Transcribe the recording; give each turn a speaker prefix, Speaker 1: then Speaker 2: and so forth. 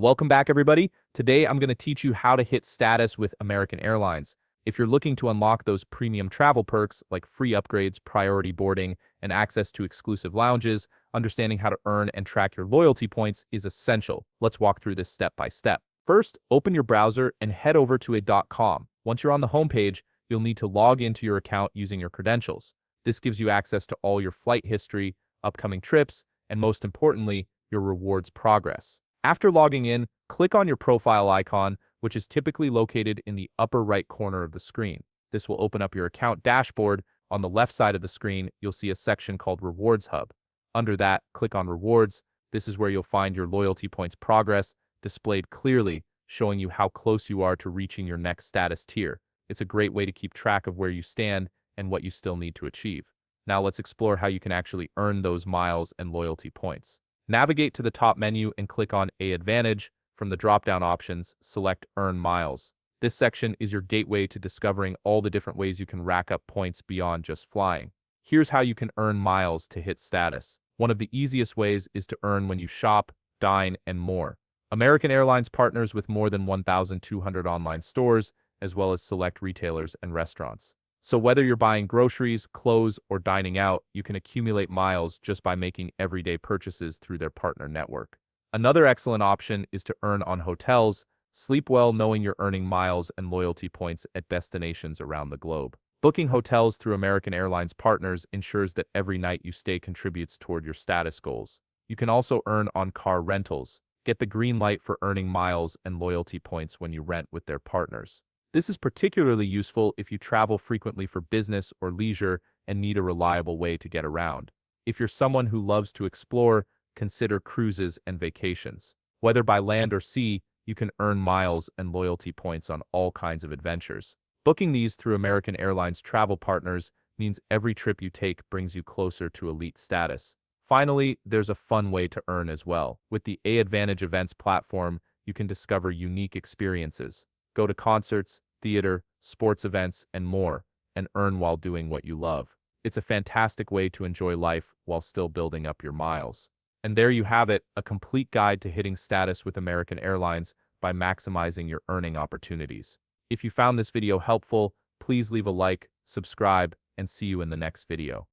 Speaker 1: Welcome back, everybody. Today, I'm going to teach you how to hit status with American Airlines. If you're looking to unlock those premium travel perks like free upgrades, priority boarding, and access to exclusive lounges, understanding how to earn and track your loyalty points is essential. Let's walk through this step by step. First, open your browser and head over to a.com. Once you're on the homepage, you'll need to log into your account using your credentials. This gives you access to all your flight history, upcoming trips, and most importantly, your rewards progress. After logging in, click on your profile icon, which is typically located in the upper right corner of the screen. This will open up your account dashboard. On the left side of the screen, you'll see a section called Rewards Hub. Under that, click on Rewards. This is where you'll find your loyalty points progress displayed clearly, showing you how close you are to reaching your next status tier. It's a great way to keep track of where you stand and what you still need to achieve. Now let's explore how you can actually earn those miles and loyalty points. Navigate to the top menu and click on AAdvantage. From the drop-down options, select Earn Miles. This section is your gateway to discovering all the different ways you can rack up points beyond just flying. Here's how you can earn miles to hit status. One of the easiest ways is to earn when you shop, dine, and more. American Airlines partners with more than 1,200 online stores, as well as select retailers and restaurants. So whether you're buying groceries, clothes, or dining out, you can accumulate miles just by making everyday purchases through their partner network. Another excellent option is to earn on hotels. Sleep well knowing you're earning miles and loyalty points at destinations around the globe. Booking hotels through American Airlines partners ensures that every night you stay contributes toward your status goals. You can also earn on car rentals. Get the green light for earning miles and loyalty points when you rent with their partners. This is particularly useful if you travel frequently for business or leisure and need a reliable way to get around. If you're someone who loves to explore, consider cruises and vacations. Whether by land or sea, you can earn miles and loyalty points on all kinds of adventures. Booking these through American Airlines travel partners means every trip you take brings you closer to elite status. Finally, there's a fun way to earn as well. With the AAdvantage events platform, you can discover unique experiences. Go to concerts, theater, sports events, and more, and earn while doing what you love. It's a fantastic way to enjoy life while still building up your miles. And there you have it, a complete guide to hitting status with American Airlines by maximizing your earning opportunities. If you found this video helpful, please leave a like, subscribe, and see you in the next video.